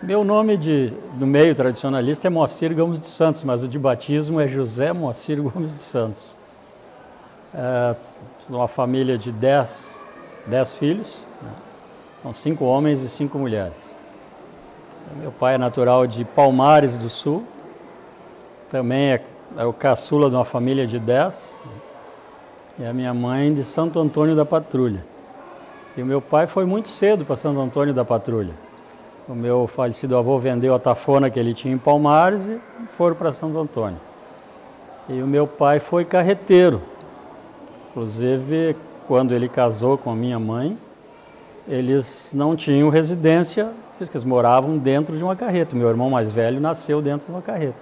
Meu nome do meio tradicionalista é Moacir Gomes dos Santos, mas o de batismo é José Moacir Gomes dos Santos. Uma família de 10 filhos, né? São 5 homens e 5 mulheres. Meu pai é natural de Palmares do Sul, também é o caçula de uma família de 10, e a minha mãe de Santo Antônio da Patrulha. E o meu pai foi muito cedo para Santo Antônio da Patrulha. O meu falecido avô vendeu a tafona que ele tinha em Palmares e foram para Santo Antônio. E o meu pai foi carreteiro. Inclusive, quando ele casou com a minha mãe, eles não tinham residência, porque eles moravam dentro de uma carreta. Meu irmão mais velho nasceu dentro de uma carreta.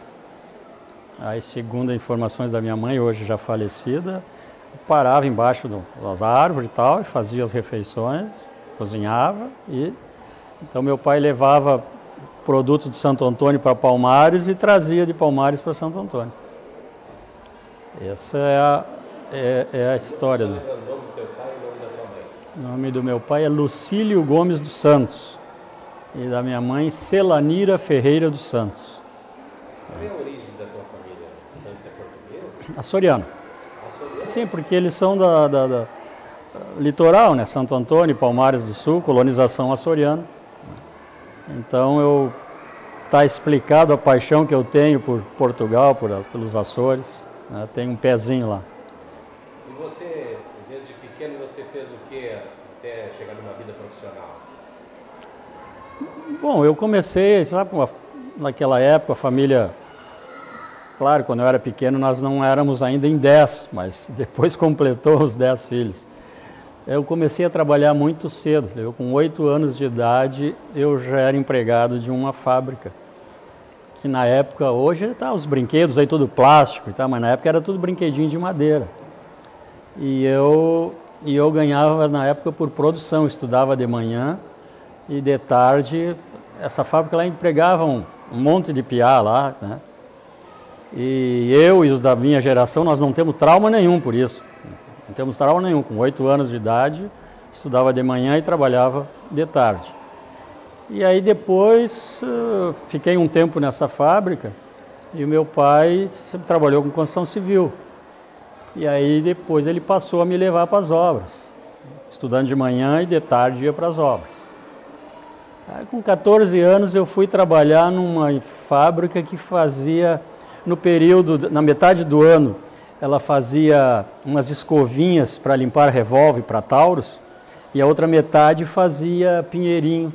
Aí, segundo as informações da minha mãe, hoje já falecida, parava embaixo das árvores e tal, e fazia as refeições, cozinhava. Então, meu pai levava produtos de Santo Antônio para Palmares e trazia de Palmares para Santo Antônio. Essa é a história. Você lembra o nome do teu pai e o nome da tua mãe? O nome do meu pai é Lucílio Gomes dos Santos e da minha mãe Celanira Ferreira dos Santos. Qual é a origem da tua família? Santos é portuguesa? Açoriano. Açoriano? Sim, porque eles são da litoral, né? Santo Antônio e Palmares do Sul, colonização açoriana. Então, está explicado a paixão que eu tenho por Portugal, pelos Açores, né? Tem um pezinho lá. E você, desde pequeno, você fez o que até chegar numa vida profissional? Bom, eu comecei, sabe, naquela época, a família... Claro, quando eu era pequeno, nós não éramos ainda em 10, mas depois completou os 10 filhos. Eu comecei a trabalhar muito cedo. Eu, com 8 anos de idade, eu já era empregado de uma fábrica. Que na época, hoje, os brinquedos aí tudo plástico, mas na época era tudo brinquedinho de madeira. E eu ganhava, na época, por produção. Estudava de manhã e de tarde, essa fábrica lá empregava um monte de piá lá, né? E eu e os da minha geração, nós não temos trauma nenhum por isso. Não temos trauma nenhum. Com 8 anos de idade, estudava de manhã e trabalhava de tarde. E aí depois, fiquei um tempo nessa fábrica e o meu pai sempre trabalhou com construção civil. E aí depois ele passou a me levar para as obras, estudando de manhã e de tarde ia para as obras. Aí, com 14 anos eu fui trabalhar numa fábrica que fazia, no período, na metade do ano, ela fazia umas escovinhas para limpar revólver para Taurus e a outra metade fazia pinheirinho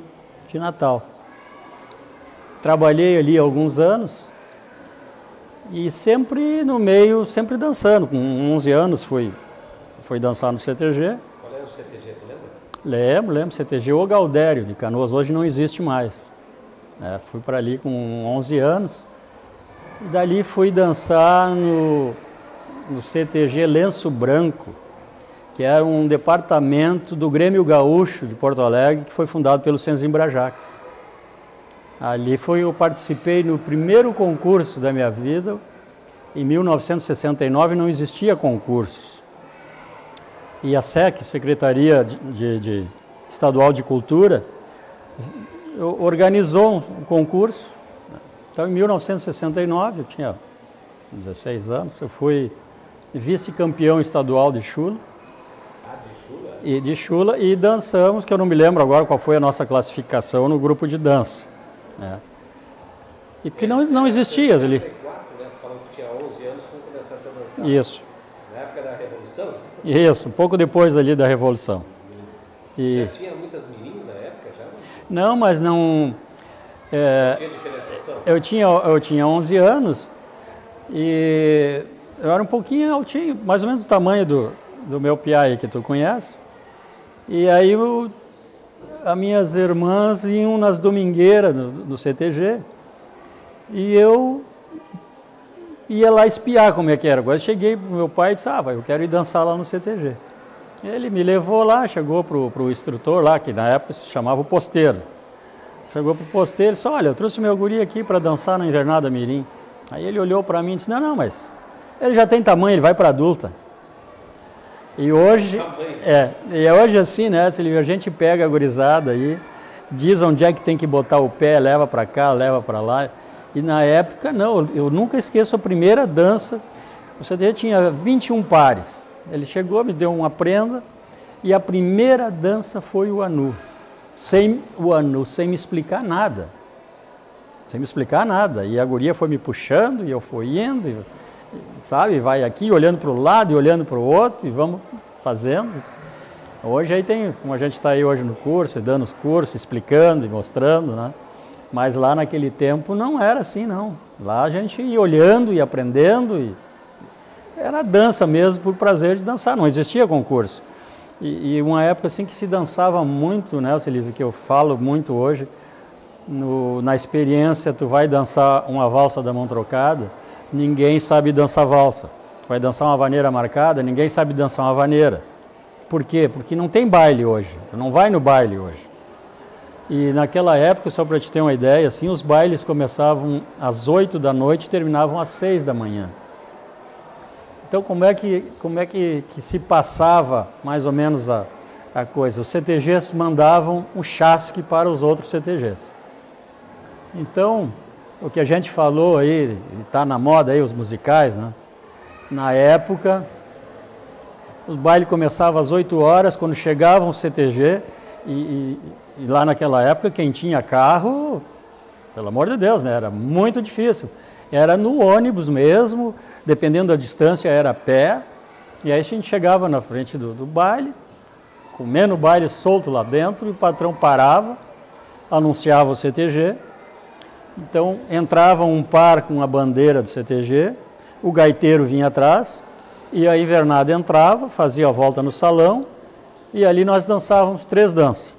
de Natal. Trabalhei ali alguns anos e sempre no meio, sempre dançando. Com 11 anos fui dançar no CTG. Qual era o CTG, tu lembra? Lembro. CTG O Galdério, de Canoas, hoje não existe mais. Fui para ali com 11 anos e dali fui dançar no CTG Lenço Branco, que era um departamento do Grêmio Gaúcho de Porto Alegre, que foi fundado pelo Senzin Jacques. Ali eu participei no primeiro concurso da minha vida. Em 1969 não existia concursos. E a SEC, Secretaria Estadual de Cultura, organizou um concurso. Então, em 1969, eu tinha 16 anos, eu fui vice-campeão estadual de chula. De chula, e dançamos, que eu não me lembro agora qual foi a nossa classificação no grupo de dança. E que não existia ali. Em 64, né? Tu falou que tinha 11 anos quando começasse a dançar. Isso. Na época da Revolução? Isso, um pouco depois ali da Revolução. Já tinha muitas meninas na época já? Não, mas não... Não tinha diferenciação? Eu tinha 11 anos e eu era um pouquinho altinho, mais ou menos do tamanho do meu piá aí que tu conhece. E aí as minhas irmãs iam nas domingueiras do CTG e eu ia lá espiar como é que era. Agora eu cheguei pro meu pai e disse, eu quero ir dançar lá no CTG. Ele me levou lá, chegou pro instrutor lá, que na época se chamava o posteiro. Chegou pro posteiro e disse, olha, eu trouxe meu guri aqui para dançar na Invernada Mirim. Aí ele olhou para mim e disse, não, mas ele já tem tamanho, ele vai para adulta. E hoje, hoje assim, né, se a gente pega a gurizada aí, diz onde é que tem que botar o pé, leva para cá, leva para lá. E na época, não, eu nunca esqueço a primeira dança. O CTG tinha 21 pares. Ele chegou, me deu uma prenda e a primeira dança foi o Anu. Sem me explicar nada. Sem me explicar nada. E a guria foi me puxando e eu fui indo, sabe? Vai aqui olhando para o lado e olhando para o outro e vamos fazendo. Hoje aí tem, como a gente está aí hoje no curso, dando os cursos, explicando e mostrando, né? Mas lá naquele tempo não era assim, não. Lá a gente ia olhando e aprendendo e era dança mesmo por prazer de dançar, não existia concurso. E uma época assim que se dançava muito, né, Silvio, que eu falo muito hoje, na experiência, tu vai dançar uma valsa da mão trocada, ninguém sabe dançar valsa. Tu vai dançar uma vaneira marcada, ninguém sabe dançar uma vaneira. Por quê? Porque não tem baile hoje, tu não vai no baile hoje. E naquela época, só para te ter uma ideia, assim, os bailes começavam às 8 da noite e terminavam às 6 da manhã. Então, como é que se passava mais ou menos a coisa? Os CTGs mandavam um chasque para os outros CTGs. Então, o que a gente falou aí, está na moda aí, os musicais, né? Na época, os bailes começavam às 8 horas, quando chegavam o CTG, e lá naquela época, quem tinha carro, pelo amor de Deus, né? Era muito difícil. Era no ônibus mesmo, dependendo da distância, era a pé. E aí a gente chegava na frente do baile, comendo o baile solto lá dentro, e o patrão parava, anunciava o CTG. Então entrava um par com a bandeira do CTG, o gaiteiro vinha atrás, e a invernada entrava, fazia a volta no salão, e ali nós dançávamos 3 danças.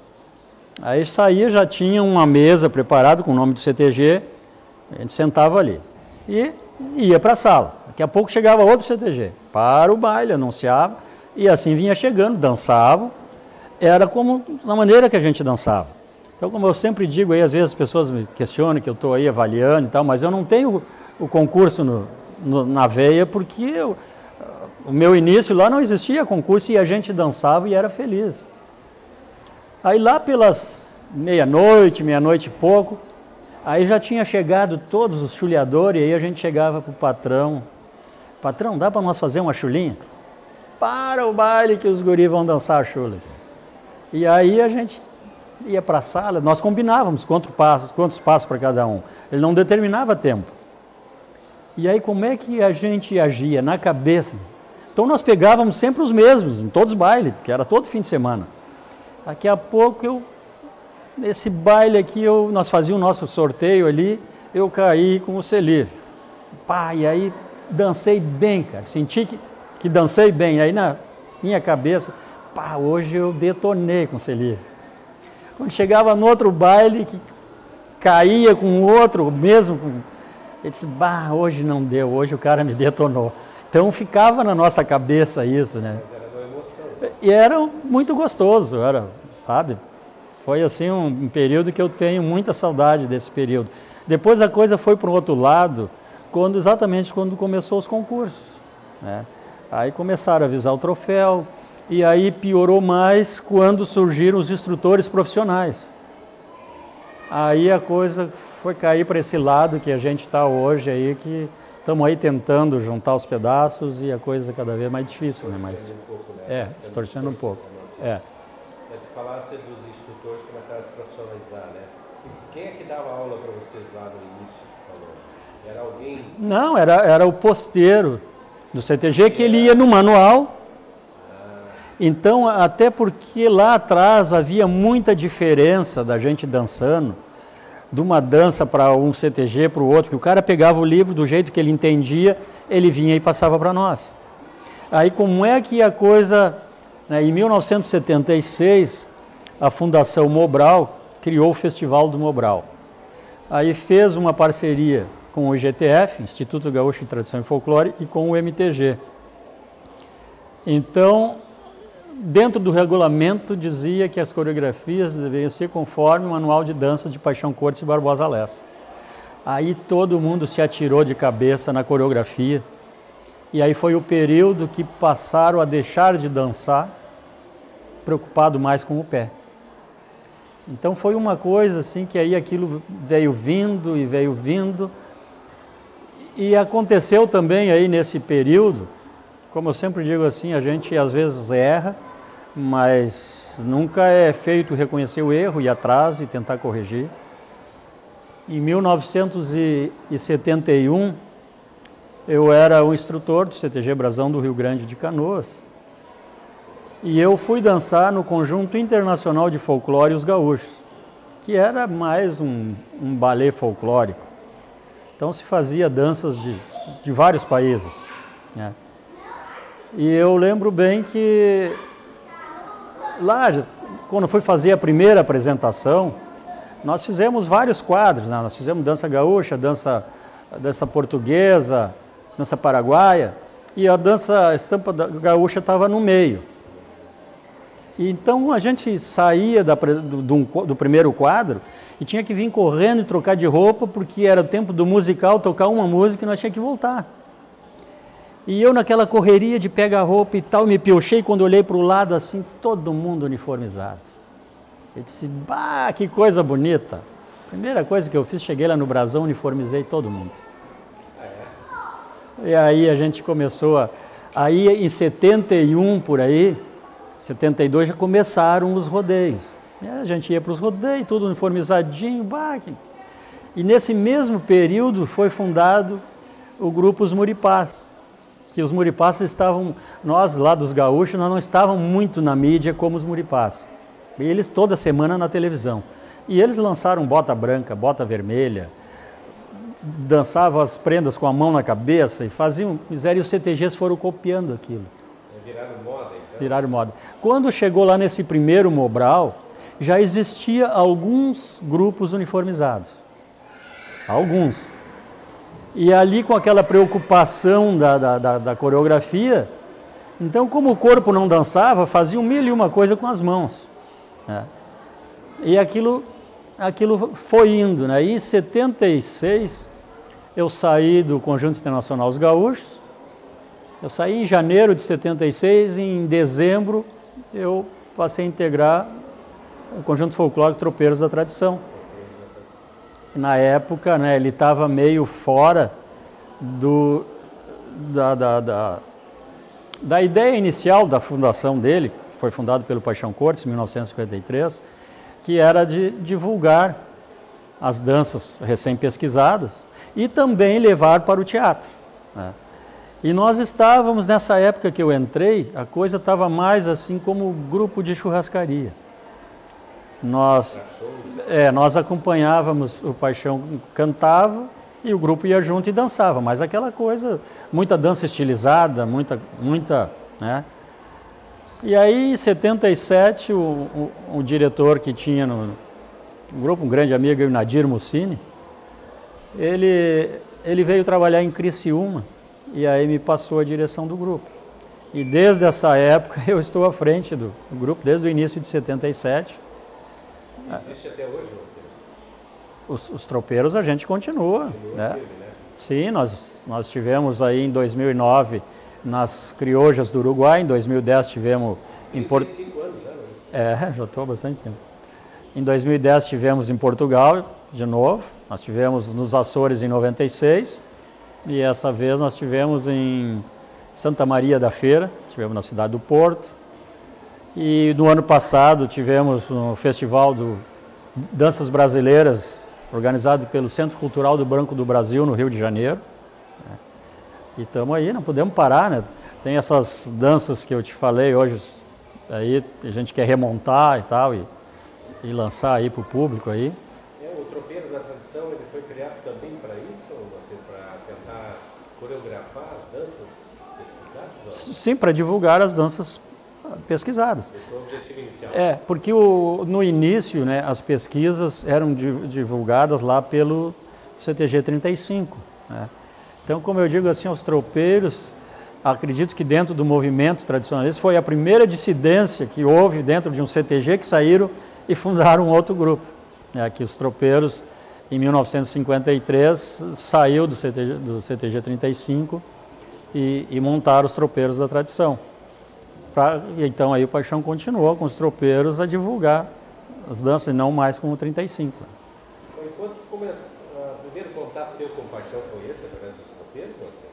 Aí saía, já tinha uma mesa preparada com o nome do CTG, a gente sentava ali e ia para a sala. Daqui a pouco chegava outro CTG, para o baile, anunciava, e assim vinha chegando, dançavam. Era como na maneira que a gente dançava. Então, como eu sempre digo aí, às vezes as pessoas me questionam que eu estou aí avaliando e tal, mas eu não tenho o concurso na veia, porque o meu início lá não existia concurso e a gente dançava e era feliz. Aí lá pelas meia-noite e pouco, aí já tinha chegado todos os chuleadores, e aí a gente chegava para o patrão: patrão, dá para nós fazer uma chulinha? Para o baile que os guris vão dançar a chula. E aí a gente ia para a sala, nós combinávamos quantos passos para cada um. Ele não determinava tempo. E aí como é que a gente agia? Na cabeça. Então nós pegávamos sempre os mesmos, em todos os bailes, porque era todo fim de semana. Daqui a pouco, nesse baile aqui, nós fazíamos o nosso sorteio ali, eu caí com o Celir. Pá, e aí dancei bem, cara, senti que dancei bem. Aí na minha cabeça, pá, hoje eu detonei com o Celir. Quando chegava no outro baile, que caía com o outro, mesmo, eu disse, bah, hoje não deu, hoje o cara me detonou. Então ficava na nossa cabeça isso, né? Mas era uma emoção. E era muito gostoso, sabe? Foi assim um período que eu tenho muita saudade desse período. Depois a coisa foi para o outro lado, exatamente quando começou os concursos, né? Aí começaram a avisar o troféu, e aí piorou mais quando surgiram os instrutores profissionais. Aí a coisa foi cair para esse lado que a gente está hoje aí, que estamos aí tentando juntar os pedaços e a coisa cada vez mais difícil, né? Mas, distorcendo um pouco. Tu falasse dos instrutores que começaram a se profissionalizar, né? Quem é que dava aula para vocês lá no início? Era alguém? Não, era o posteiro do CTG, que ele ia no manual. Então, até porque lá atrás havia muita diferença da gente dançando, de uma dança para um CTG para o outro, que o cara pegava o livro do jeito que ele entendia, ele vinha e passava para nós. Aí como é que a coisa, né, em 1976, a Fundação Mobral criou o Festival do Mobral. Aí fez uma parceria com o IGTF, Instituto Gaúcho de Tradição e Folclore, e com o MTG. Então, dentro do regulamento dizia que as coreografias deveriam ser conforme o Manual de Dança de Paixão Cortes e Barbosa Lessa. Aí todo mundo se atirou de cabeça na coreografia, e aí foi o período que passaram a deixar de dançar, preocupado mais com o pé. Então foi uma coisa assim que aí aquilo veio vindo e veio vindo. E aconteceu também aí nesse período, como eu sempre digo assim, a gente às vezes erra, mas nunca é feito reconhecer o erro, ir atrás e tentar corrigir. Em 1971, eu era o instrutor do CTG Brasão do Rio Grande de Canoas e eu fui dançar no Conjunto Internacional de Folclore Os Gaúchos, que era mais um balé folclórico. Então se fazia danças de vários países, né? E eu lembro bem que lá, quando fui fazer a primeira apresentação, nós fizemos vários quadros, né? Nós fizemos dança gaúcha, dança portuguesa, dança paraguaia, e a dança estampa gaúcha estava no meio. Então a gente saía do primeiro quadro e tinha que vir correndo e trocar de roupa, porque era o tempo do musical, tocar uma música e nós tínhamos que voltar. E eu naquela correria de pegar roupa e tal, me piochei quando olhei para o lado assim, todo mundo uniformizado. Eu disse, bah, que coisa bonita. Primeira coisa que eu fiz, cheguei lá no Brasão, uniformizei todo mundo. E aí a gente começou aí em 71 por aí, 72 já começaram os rodeios. E a gente ia para os rodeios, tudo uniformizadinho, bah, e nesse mesmo período foi fundado o grupo Os Muripás. Que os Muripás estavam, nós lá dos gaúchos, nós não estávamos muito na mídia como os Muripás. E eles toda semana na televisão. E eles lançaram bota branca, bota vermelha, dançavam as prendas com a mão na cabeça e faziam, e os CTGs foram copiando aquilo. Viraram moda, então? Viraram moda. Quando chegou lá nesse primeiro Mobral, já existia alguns grupos uniformizados. Alguns. E ali com aquela preocupação da coreografia, então como o corpo não dançava, faziam mil e uma coisa com as mãos, né? E aquilo foi indo, né? E em 76 eu saí do Conjunto Internacional Os Gaúchos, eu saí em janeiro de 76, e em dezembro eu passei a integrar o Conjunto Folclórico Tropeiros da Tradição. Na época, né, ele estava meio fora da ideia inicial da fundação dele, que foi fundado pelo Paixão Cortes em 1953, que era de divulgar as danças recém-pesquisadas e também levar para o teatro, né? E nós estávamos, nessa época que eu entrei, a coisa estava mais assim como grupo de churrascaria. Nós acompanhávamos, o Paixão cantava e o grupo ia junto e dançava, mas aquela coisa, muita dança estilizada, muita, né? E aí em 77 o diretor que tinha no grupo, um grande amigo, o Nadir Mussini, ele veio trabalhar em Criciúma e aí me passou a direção do grupo. E desde essa época eu estou à frente do grupo, desde o início de 77. Existe até hoje você? Os tropeiros a gente continua, né? Firme, né? Sim, nós tivemos aí em 2009 nas Criojas do Uruguai, em 2010 tivemos em Portugal. 35 anos já, não é isso? Já estou há bastante tempo. Em 2010 tivemos em Portugal, de novo, nós tivemos nos Açores em 96, e essa vez nós tivemos em Santa Maria da Feira, tivemos na cidade do Porto, e no ano passado tivemos no Festival do Danças Brasileiras, organizado pelo Centro Cultural do Banco do Brasil, no Rio de Janeiro. E estamos aí, não podemos parar, né? Tem essas danças que eu te falei hoje, aí a gente quer remontar e tal, e lançar aí para o público aí. O Tropeiros da Tradição, ele foi criado também para isso, para tentar coreografar as danças pesquisadas? Sim, para divulgar as danças pesquisadas. Esse foi o objetivo inicial. Porque no início, né, as pesquisas eram divulgadas lá pelo CTG 35, né? Então, como eu digo assim, os tropeiros, acredito que dentro do movimento tradicionalista foi a primeira dissidência que houve dentro de um CTG que saíram e fundaram um outro grupo, né? Que os tropeiros, em 1953, saiu do CTG 35 e montaram os Tropeiros da Tradição. Então aí o Paixão continuou com os tropeiros a divulgar as danças e não mais com o 35. Enquanto o primeiro contato teu com Paixão foi esse, através dos tropeiros, você?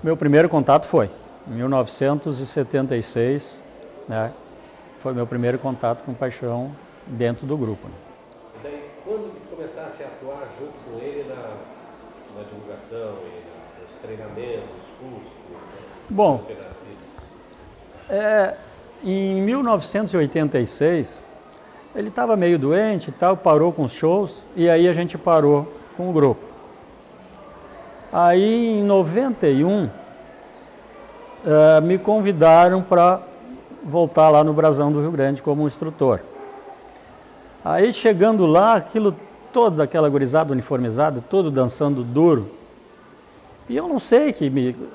Meu primeiro contato foi em 1976, né? Foi meu primeiro contato com Paixão dentro do grupo. Né? E daí, quando que começasse a atuar junto com ele na divulgação e nos treinamentos, cursos? Bom, em 1986, ele estava meio doente e tal, parou com os shows, e aí a gente parou com o grupo. Aí, em 91, me convidaram para voltar lá no Brasão do Rio Grande como instrutor. Aí, chegando lá, aquilo, toda aquela gurizada uniformizada, todo dançando duro. E eu não sei,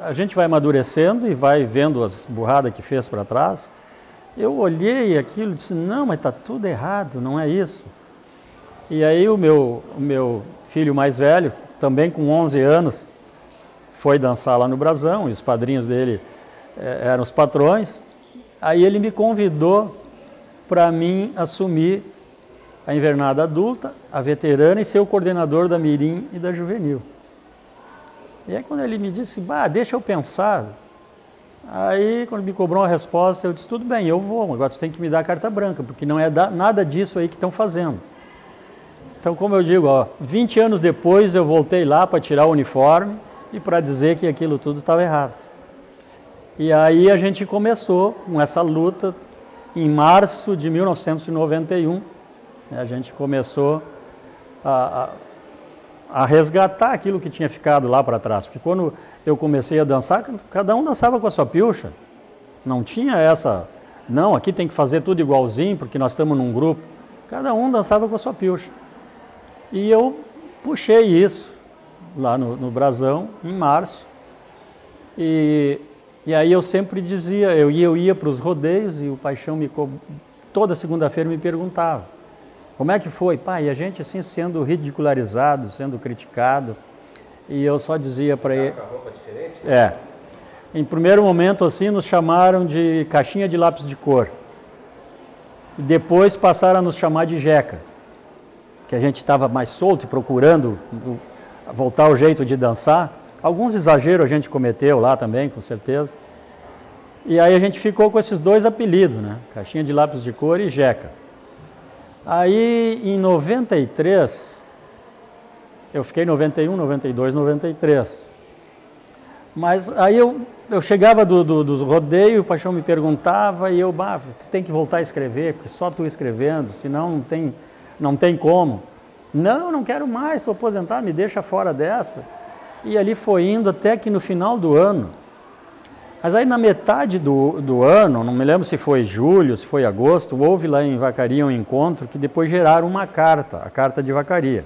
a gente vai amadurecendo e vai vendo as burradas que fez para trás. Eu olhei aquilo e disse, não, mas está tudo errado, não é isso. E aí o meu filho mais velho, também com 11 anos, foi dançar lá no Brasão, e os padrinhos dele eram os patrões. Aí ele me convidou para mim assumir a invernada adulta, a veterana e ser o coordenador da Mirim e da Juvenil. E aí quando ele me disse, deixa eu pensar, aí quando me cobrou uma resposta, eu disse, tudo bem, eu vou, agora tu tem que me dar a carta branca, porque não é nada disso aí que estão fazendo. Então, como eu digo, 20 anos depois eu voltei lá para tirar o uniforme e para dizer que aquilo tudo estava errado. E aí a gente começou com essa luta em março de 1991, a gente começou a resgatar aquilo que tinha ficado lá para trás, porque quando eu comecei a dançar, cada um dançava com a sua pilcha, não tinha essa, não, aqui tem que fazer tudo igualzinho, porque nós estamos num grupo, cada um dançava com a sua pilcha. E eu puxei isso lá no Brasão, em março, e aí eu sempre dizia, eu ia para os rodeios, e o Paixão toda segunda-feira me perguntava, como é que foi? Pai, e a gente assim sendo ridicularizado, sendo criticado, e eu só dizia para ele... Com a roupa diferente? Em primeiro momento assim nos chamaram de caixinha de lápis de cor, e depois passaram a nos chamar de jeca, que a gente estava mais solto e procurando voltar ao jeito de dançar. Alguns exageros a gente cometeu lá também, com certeza. E aí a gente ficou com esses dois apelidos, né? Caixinha de lápis de cor e jeca. Aí em 93, eu fiquei 91, 92, 93. Mas aí eu chegava dos rodeios, o Paixão me perguntava e eu, tu tem que voltar a escrever, porque só tu escrevendo, senão não tem como. Não quero mais, estou aposentado, me deixa fora dessa. E ali foi indo até que no final do ano, mas aí na metade do ano, não me lembro se foi julho, se foi agosto, houve lá em Vacaria um encontro que depois geraram uma carta, a carta de Vacaria.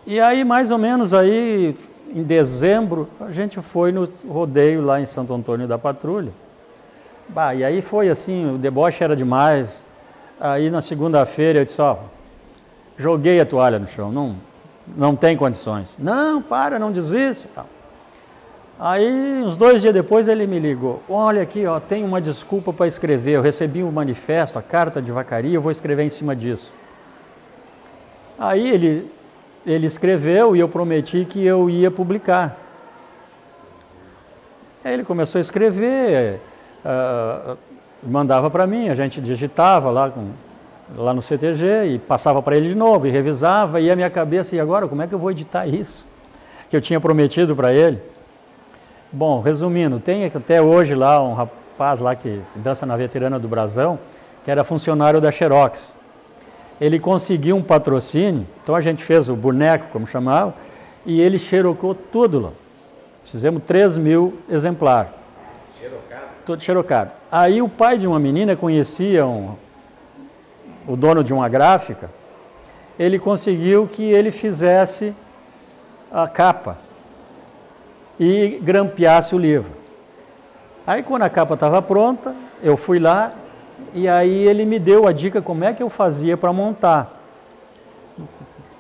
E aí mais ou menos aí em dezembro a gente foi no rodeio lá em Santo Antônio da Patrulha. E aí foi assim, o deboche era demais. Aí na segunda-feira eu disse, joguei a toalha no chão, não tem condições. Não desiste. Aí, uns 2 dias depois, ele me ligou. Olha aqui, tem uma desculpa para escrever. Eu recebi um manifesto, a carta de Vacaria, eu vou escrever em cima disso. Aí ele escreveu e eu prometi que eu ia publicar. Aí ele começou a escrever, mandava para mim, a gente digitava lá no CTG e passava para ele de novo e revisava, e a minha cabeça, e agora como é que eu vou editar isso? Que eu tinha prometido para ele. Bom, resumindo, tem até hoje lá um rapaz lá que dança na veterana do Brasão, que era funcionário da Xerox. Ele conseguiu um patrocínio, então a gente fez o boneco, como chamava, e ele xerocou tudo lá. Fizemos 3.000 exemplares. Xerocado? Todo xerocado. Aí o pai de uma menina conhecia o dono de uma gráfica, ele conseguiu que ele fizesse a capa e grampeasse o livro. Aí quando a capa estava pronta, eu fui lá e aí ele me deu a dica como é que eu fazia para montar.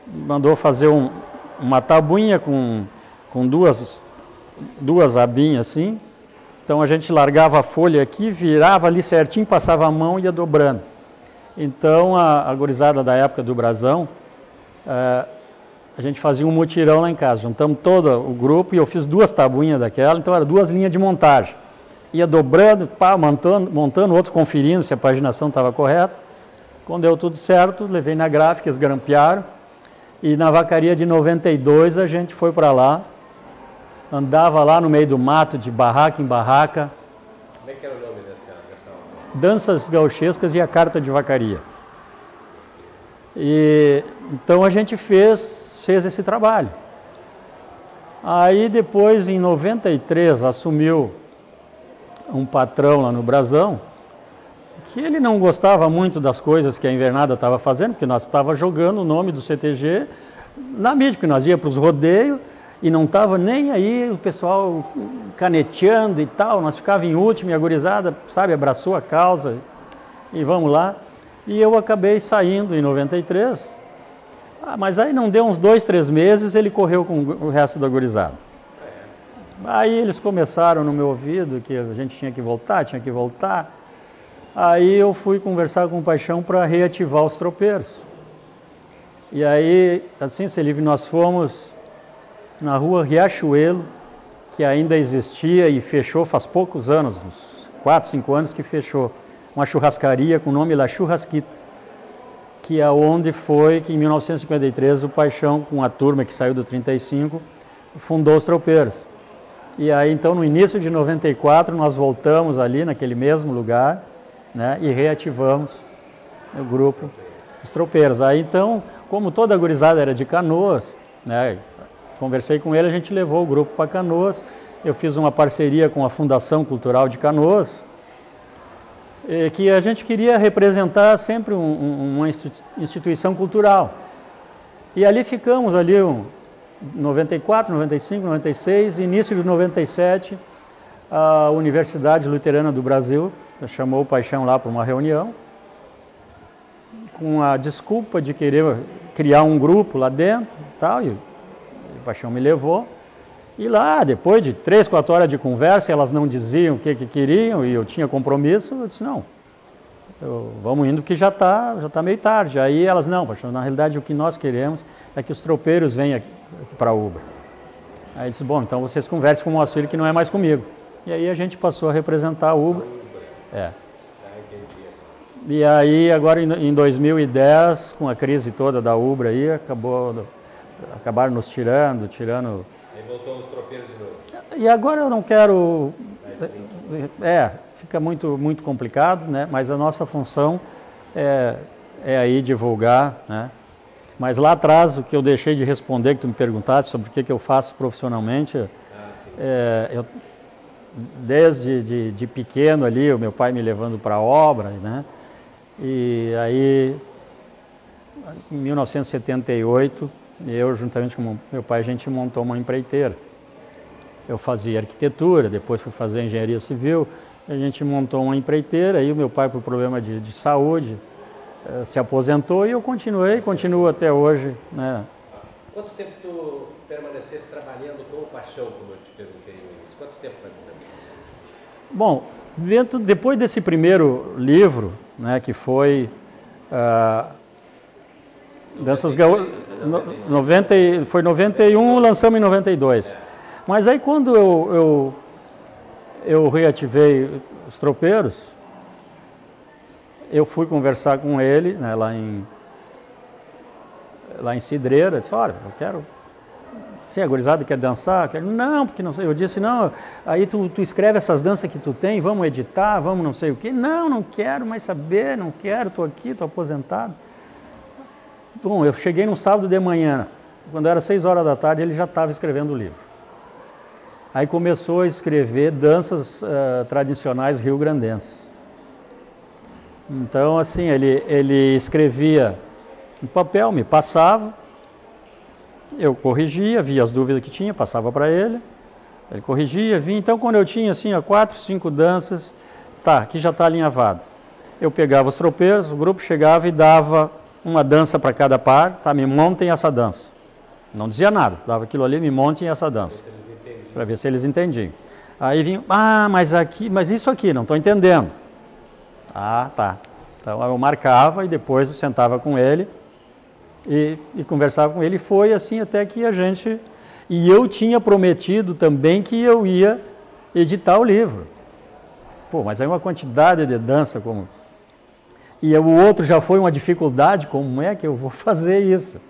Mandou fazer uma tabuinha com duas abinhas assim. Então a gente largava a folha aqui, virava ali certinho, passava a mão e ia dobrando. Então, a gurizada da época do Brasão, a gente fazia um mutirão lá em casa, juntamos todo o grupo e eu fiz 2 tabuinhas daquela, então eram 2 linhas de montagem. Ia dobrando, pá, montando, outros conferindo se a paginação estava correta. Quando deu tudo certo, levei na gráfica, eles grampearam. E na vacaria de 92 a gente foi para lá, andava lá no meio do mato, de barraca em barraca. Como é que era o nome dessa obra? Danças Gauchescas e a Carta de Vacaria. E então a gente fez esse trabalho. Aí depois, em 93, assumiu um patrão lá no Brasão, que ele não gostava muito das coisas que a Invernada estava fazendo, porque nós estávamos jogando o nome do CTG na mídia, porque nós ia para os rodeios e não estava nem aí o pessoal caneteando e tal, nós ficávamos em último e a gurizada, sabe, abraçou a causa e vamos lá. E eu acabei saindo em 93, mas aí não deu uns 2, 3 meses, ele correu com o resto da gurizada. Aí eles começaram no meu ouvido que a gente tinha que voltar. Aí eu fui conversar com o Paixão para reativar os tropeiros. E aí, assim, Celívio, nós fomos na rua Riachuelo, que ainda existia e fechou faz poucos anos, uns 4, 5 anos que fechou, uma churrascaria com o nome La Churrasquita, que é onde foi que em 1953 o Paixão, com a turma que saiu do 35, fundou os tropeiros. E aí, então, no início de 94, nós voltamos ali naquele mesmo lugar, né, e reativamos o grupo, os tropeiros. Aí, então, como toda a gurizada era de Canoas, né, conversei com ele, a gente levou o grupo para Canoas. Eu fiz uma parceria com a Fundação Cultural de Canoas, que a gente queria representar sempre uma instituição cultural. E ali ficamos, ali 94, 95, 96, início de 97, a Universidade Luterana do Brasil chamou o Paixão lá para uma reunião, com a desculpa de querer criar um grupo lá dentro e tal, e o Paixão me levou. E lá, depois de 3, 4 horas de conversa, elas não diziam o que queriam e eu tinha compromisso, eu disse, não, vamos indo que já tá meio tarde. Aí elas, não, Paixão, na realidade o que nós queremos é que os tropeiros venham aqui para a Ubra. Aí disse, bom, então vocês conversem com o Moacir que não é mais comigo. E aí a gente passou a representar a Ubra. E aí agora em 2010, com a crise toda da Ubra aí, acabaram nos tirando. Aí voltou os tropeiros de novo. E agora eu não quero... fica muito complicado, né? Mas a nossa função é aí divulgar, né? Mas lá atrás, o que eu deixei de responder, que tu me perguntaste sobre o que eu faço profissionalmente, eu, desde de pequeno ali, o meu pai me levando para a obra, né? E aí, em 1978, eu, juntamente com meu pai, a gente montou uma empreiteira. Eu fazia arquitetura, depois fui fazer engenharia civil, a gente montou uma empreiteira, aí o meu pai, por problema de saúde, se aposentou e eu continuo até hoje, né? Quanto tempo tu permaneceste trabalhando com o Paixão, como eu te perguntei no início? Quanto tempo mais ou menos? Bom, depois desse primeiro livro, né, que foi Danças Gaúchas, foi 91, lançamos em 92. Mas aí quando eu reativei os tropeiros, eu fui conversar com ele, né, lá em Cidreira, disse, olha, eu quero... Sim, a gurizada quer dançar? Não, porque não sei. Eu disse, não, aí tu escreve essas danças que tu tem, vamos editar, vamos não sei o quê. Não quero mais saber, não quero, estou aqui, estou aposentado. Bom, eu cheguei num sábado de manhã, quando era 6 horas da tarde, ele já estava escrevendo o livro. Aí começou a escrever danças tradicionais rio-grandenses. Então, assim, ele escrevia em papel, me passava, eu corrigia, via as dúvidas que tinha, passava para ele corrigia, vinha. Então, quando eu tinha assim, 4, 5 danças, aqui já está alinhavado. Eu pegava os tropeiros, o grupo chegava e dava uma dança para cada par, me montem essa dança. Não dizia nada, dava aquilo ali, me montem essa dança, para ver se eles entendiam. Aí vinha, mas isso aqui, não estou entendendo. Tá. Então eu marcava e depois eu sentava com ele e conversava com ele. Foi assim até que a gente... E eu tinha prometido também que eu ia editar o livro. Pô, mas aí uma quantidade de dança como... E o outro já foi uma dificuldade, como é que eu vou fazer isso?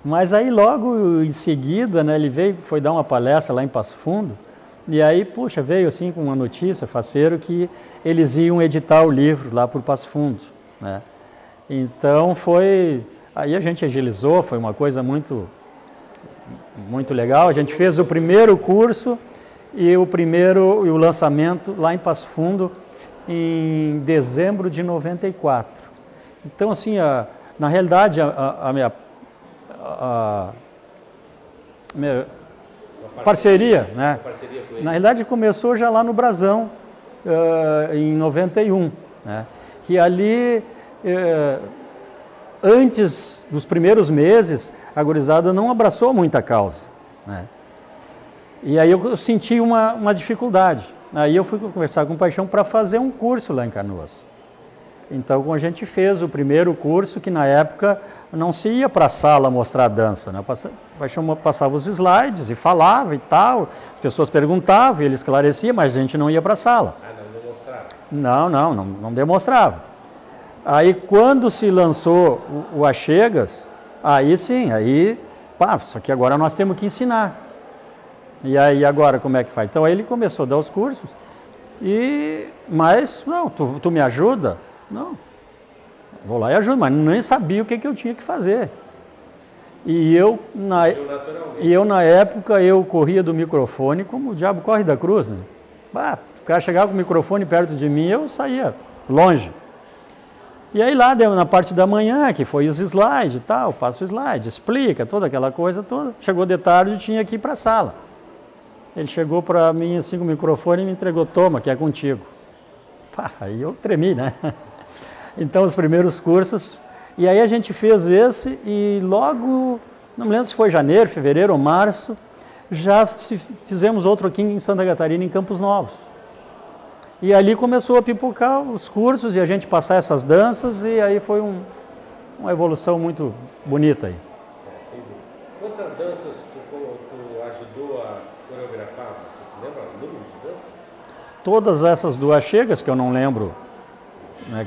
Mas aí logo em seguida, né, ele veio, foi dar uma palestra lá em Passo Fundo, e aí, puxa, veio assim com uma notícia, faceiro, que eles iam editar o livro lá por Passo Fundo, né? Então foi... Aí a gente agilizou, foi uma coisa muito legal. A gente fez o primeiro curso e o lançamento lá em Passo Fundo em dezembro de 94. Então, assim, na realidade, a minha parceria, né? Na realidade, começou já lá no Brasão, em 91, né? Que ali, antes dos primeiros meses, a gurizada não abraçou muita causa, né? E aí eu senti uma dificuldade. Aí eu fui conversar com o Paixão para fazer um curso lá em Canoas. Então a gente fez o primeiro curso, que na época não se ia para a sala mostrar dança, né? O Paixão passava os slides e falava e tal, as pessoas perguntavam, ele esclarecia, mas a gente não ia para a sala. Ah, não demonstrava? Não demonstrava. Aí quando se lançou o Achegas, aí sim, só que agora nós temos que ensinar. E aí agora como é que faz? Então aí ele começou a dar os cursos, mas não, tu me ajuda? Não, vou lá e ajudo, mas nem sabia o que eu tinha que fazer. E eu na época, eu corria do microfone como o diabo corre da cruz, né? O cara chegava com o microfone perto de mim, eu saía longe. E aí lá na parte da manhã, que foi os slides e tal, passa o slide, explica toda aquela coisa toda. Chegou de tarde e tinha que ir para a sala. Ele chegou para mim assim com o microfone e me entregou, toma, que é contigo. Aí eu tremi, né? Então os primeiros cursos, e aí a gente fez esse e logo, não me lembro se foi janeiro, fevereiro ou março, já fizemos outro aqui em Santa Catarina, em Campos Novos. E ali começou a pipocar os cursos e a gente passar essas danças, e aí foi uma evolução muito bonita aí. Quantas danças tu ajudou a coreografar? Você lembra o número de danças? Todas essas do Achegas, que eu não lembro, né,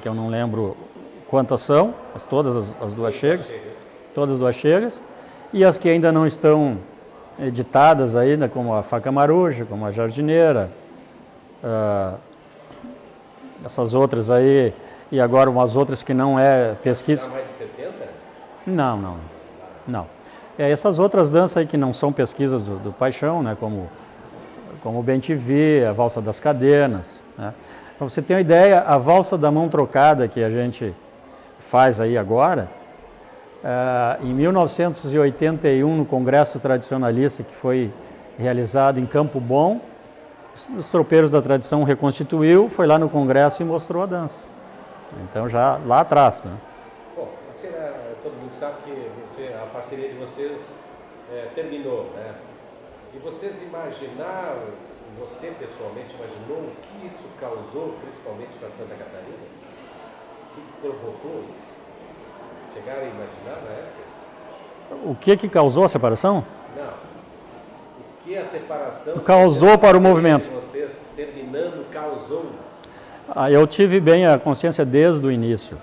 quantas são, mas todas as do Achegas, todas do Achegas, e as que ainda não estão editadas ainda, como a Faca Maruja, como a Jardineira, essas outras aí, e agora umas outras que não é pesquisa. Mais de 70? Não. Essas outras danças aí que não são pesquisas do Paixão, né, como o Bem-te-vi, a Valsa das Cadenas, né? Para você ter uma ideia, a Valsa da Mão Trocada que a gente faz aí agora, em 1981, no Congresso Tradicionalista, que foi realizado em Campo Bom, os tropeiros da tradição reconstituiu, foi lá no Congresso e mostrou a dança. Então já lá atrás, né? Bom, todo mundo sabe que a parceria de vocês terminou, né? E vocês imaginaram, você pessoalmente imaginou o que isso causou, principalmente para Santa Catarina? O que provocou isso? Chegaram a imaginar na época? O que causou a separação? Não. O que a separação causou para o movimento? De vocês terminando causou? Eu tive bem a consciência desde o início.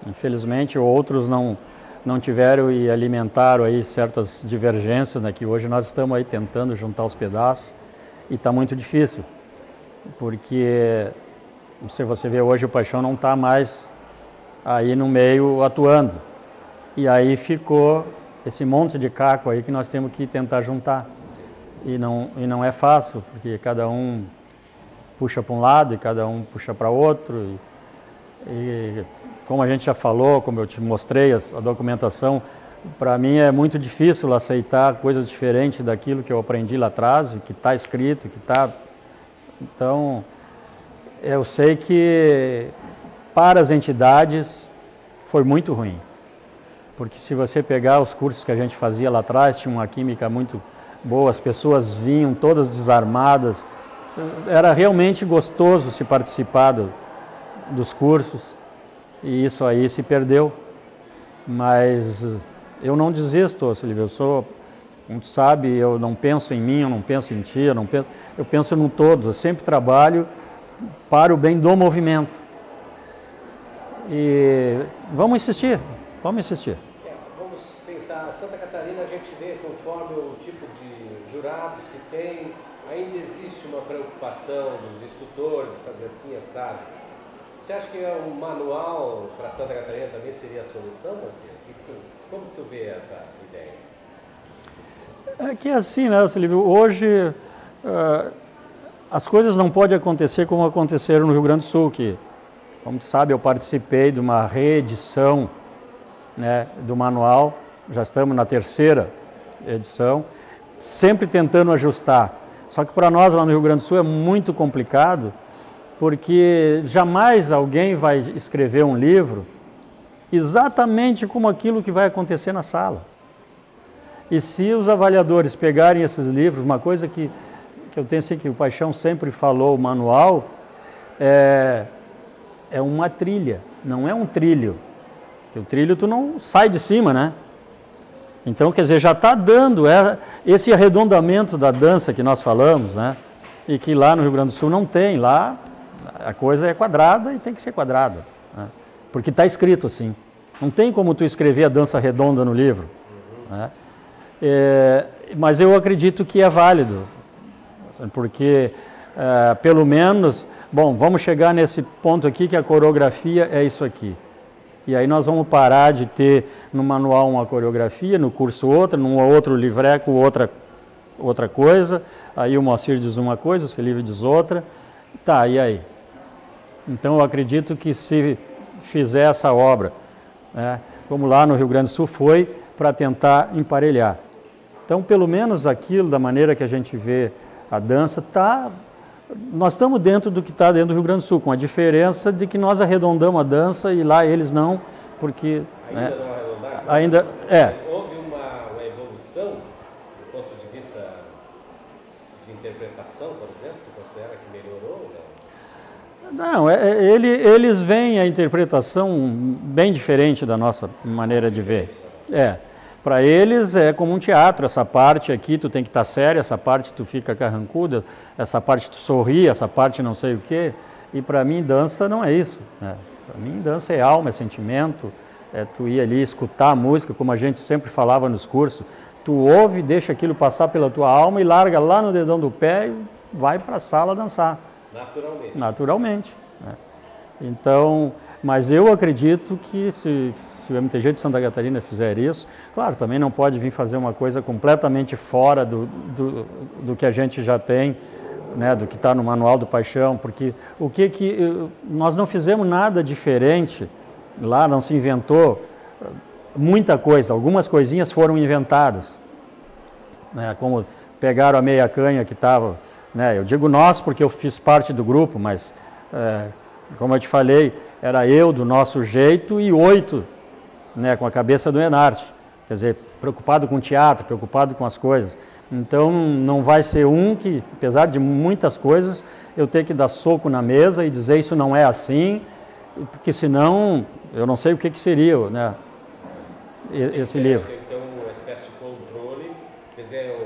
Infelizmente, outros não tiveram e alimentaram aí certas divergências, né, que hoje nós estamos aí tentando juntar os pedaços e está muito difícil, porque se você vê hoje o Paixão não está mais aí no meio atuando, e aí ficou esse monte de caco aí que nós temos que tentar juntar, e não é fácil, porque cada um puxa para um lado e cada um puxa para outro, e como a gente já falou, como eu te mostrei a documentação, para mim é muito difícil aceitar coisas diferentes daquilo que eu aprendi lá atrás, que está escrito, que está... Então, eu sei que para as entidades foi muito ruim, porque se você pegar os cursos que a gente fazia lá atrás, tinha uma química muito boa, as pessoas vinham todas desarmadas, era realmente gostoso se participar dos cursos. e isso aí se perdeu. Mas eu não desisto, Silvio, como tu sabe, eu não penso em mim, eu não penso em ti, eu penso no todo, eu sempre trabalho para o bem do movimento. E vamos insistir. Vamos pensar, Santa Catarina a gente vê conforme o tipo de jurados que tem, ainda existe uma preocupação dos instrutores de fazer assim, assado. Você acha que um manual para Santa Catarina também seria a solução, você? Como tu vê essa ideia? É que assim, né, Silvio, hoje as coisas não podem acontecer como aconteceram no Rio Grande do Sul, que, como tu sabe, eu participei de uma reedição, né, do manual, já estamos na 3ª edição, sempre tentando ajustar. Só que para nós lá no Rio Grande do Sul é muito complicado, porque jamais alguém vai escrever um livro exatamente como aquilo que vai acontecer na sala. E se os avaliadores pegarem esses livros, uma coisa que eu tenho assim, que o Paixão sempre falou, o manual é uma trilha, não é um trilho. Porque o trilho tu não sai de cima, né? Então, quer dizer, já está dando esse arredondamento da dança que nós falamos, né? E que lá no Rio Grande do Sul não tem. Lá a coisa é quadrada e tem que ser quadrada, né? Porque está escrito assim. Não tem como tu escrever a dança redonda no livro, né? Mas eu acredito que é válido, porque pelo menos, bom, vamos chegar nesse ponto aqui que a coreografia é isso aqui. E aí nós vamos parar de ter no manual uma coreografia, no curso outra, num outro livreco outra coisa, aí o Moacir diz uma coisa, o Celívio diz outra, tá, e aí? Então eu acredito que se fizer essa obra, né, como lá no Rio Grande do Sul foi, para tentar emparelhar. Então, pelo menos aquilo, da maneira que a gente vê a dança, nós estamos dentro do que está dentro do Rio Grande do Sul, com a diferença de que nós arredondamos a dança e lá eles não, porque... Ainda não arredondaram? Ainda, Houve uma evolução do ponto de vista de interpretação, por exemplo, tu considera que melhorou? Não, eles veem a interpretação bem diferente da nossa maneira de ver. Para eles é como um teatro, essa parte aqui tu tem que estar sério, essa parte tu fica carrancuda, essa parte tu sorri, essa parte não sei o quê. E para mim dança não é isso, né? Para mim dança é alma, é sentimento, é tu ir ali escutar a música, como a gente sempre falava nos cursos. Tu ouve, deixa aquilo passar pela tua alma e larga lá no dedão do pé e vai para a sala dançar. Naturalmente. Né? Então, mas eu acredito que se o MTG de Santa Catarina fizer isso, claro, também não pode vir fazer uma coisa completamente fora do que a gente já tem, né, do que está no Manual do Paixão, porque nós não fizemos nada diferente, lá não se inventou muita coisa, algumas coisinhas foram inventadas, né, como pegaram a meia canha que estava, né, eu digo nós porque eu fiz parte do grupo, mas como eu te falei, era eu do nosso jeito e 8, né, com a cabeça do Enarte, quer dizer, preocupado com o teatro, preocupado com as coisas. Então não vai ser um que, apesar de muitas coisas, eu ter que dar soco na mesa e dizer isso não é assim, porque senão eu não sei o que seria, né, esse livro. Então, uma espécie de controle, quer dizer,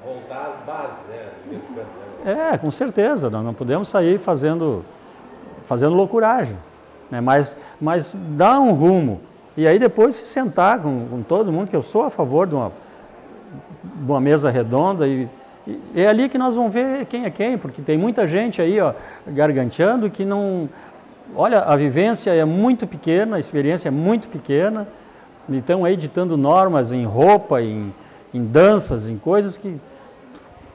voltar às bases, né, de vez em quando, né? Com certeza, nós não podemos sair fazendo loucuragem, né, mas dar um rumo, e aí depois se sentar com todo mundo, que eu sou a favor de uma mesa redonda, e é ali que nós vamos ver quem é quem, porque tem muita gente aí, ó, garganteando, que não... Olha, a vivência é muito pequena, a experiência é muito pequena, então aí ditando normas em roupa, em danças, em coisas que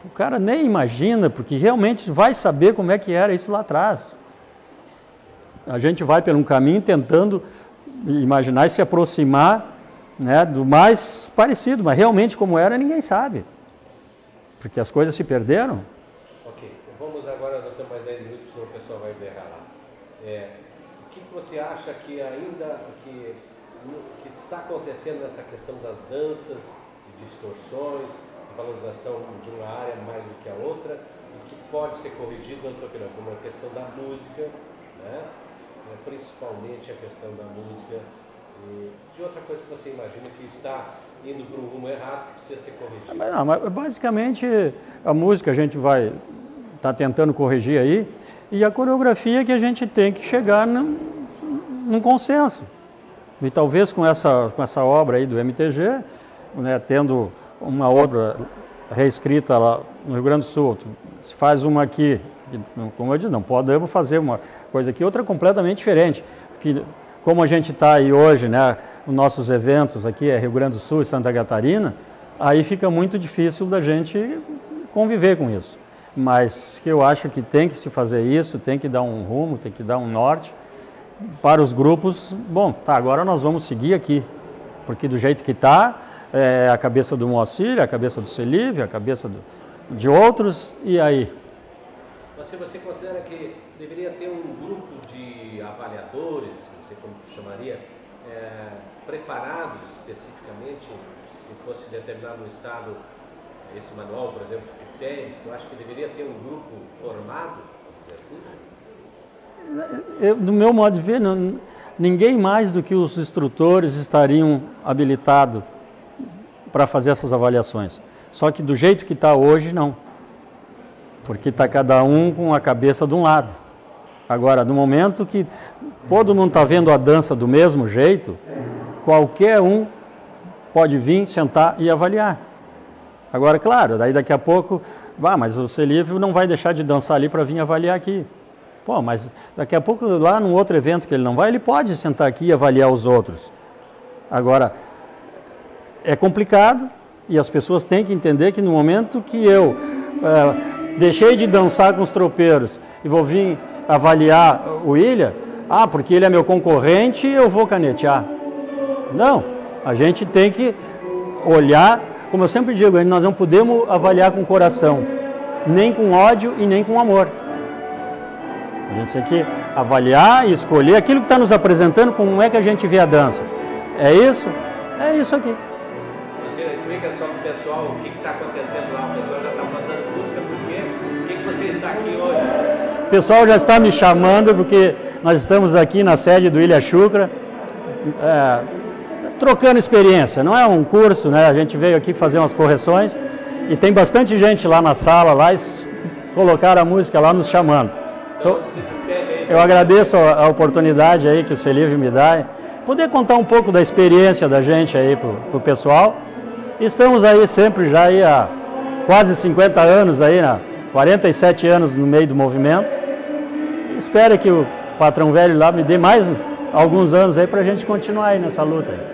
o cara nem imagina, porque realmente vai saber como é que era isso lá atrás. A gente vai por um caminho tentando imaginar e se aproximar, né, do mais parecido, mas realmente como era ninguém sabe, porque as coisas se perderam. Ok, vamos agora, nós temos mais 10 minutos, senão o pessoal vai berrar lá. O que você acha que ainda que está acontecendo nessa questão das danças, de distorções, de valorização de uma área mais do que a outra, e que pode ser corrigido, na tua opinião, como a questão da música, né? principalmente a questão da música, e de outra coisa que você imagina que está indo para um rumo errado, que precisa ser corrigido? Não, mas basicamente a música a gente vai estar tentando corrigir aí, e a coreografia que a gente tem que chegar num consenso. E talvez com essa obra aí do MTG, né, tendo uma obra reescrita lá no Rio Grande do Sul, se faz uma aqui, como eu disse, não podemos fazer uma coisa aqui, outra completamente diferente. Que, como a gente está aí hoje, né, os nossos eventos aqui é Rio Grande do Sul e Santa Catarina, aí fica muito difícil da gente conviver com isso. Mas que eu acho que tem que se fazer isso, tem que dar um rumo, tem que dar um norte para os grupos. Bom, tá, agora nós vamos seguir aqui, porque do jeito que está, é a cabeça do Moacir, a cabeça do Celive, a cabeça de outros, e aí? Você considera que deveria ter um grupo de avaliadores, não sei como tu chamaria, preparados especificamente, se fosse determinado no Estado esse manual, por exemplo, de critérios, tu acha que deveria ter um grupo formado, vamos dizer assim? Do meu modo de ver, ninguém mais do que os instrutores estariam habilitados para fazer essas avaliações. Só que do jeito que está hoje, não. Porque está cada um com a cabeça de um lado. Agora, no momento que todo mundo está vendo a dança do mesmo jeito, qualquer um pode vir, sentar e avaliar. Agora, claro, daí daqui a pouco, mas o Celive não vai deixar de dançar ali para vir avaliar aqui. Pô, mas daqui a pouco, lá num outro evento que ele não vai, ele pode sentar aqui e avaliar os outros. Agora, é complicado e as pessoas têm que entender que no momento que eu deixei de dançar com os tropeiros e vou vir avaliar o Ilha, porque ele é meu concorrente, eu vou canetear. Não, a gente tem que olhar, como eu sempre digo, nós não podemos avaliar com coração, nem com ódio e nem com amor. A gente tem que avaliar e escolher aquilo que está nos apresentando, como é que a gente vê a dança. É isso? É isso aqui. Você explica só para o pessoal o que está acontecendo lá. O pessoal já está botando música, por que você está aqui hoje? O pessoal já está me chamando porque nós estamos aqui na sede do Ilha Xucra, trocando experiência. Não é um curso, né? A gente veio aqui fazer umas correções e tem bastante gente lá na sala, lá, e colocaram a música lá nos chamando. Então, se despede aí, eu agradeço a oportunidade aí que o Celive me dá, poder contar um pouco da experiência da gente aí para o pessoal. Estamos aí sempre já aí há quase 50 anos aí, 47 anos no meio do movimento. Espero que o patrão velho lá me dê mais alguns anos aí para a gente continuar aí nessa luta aí.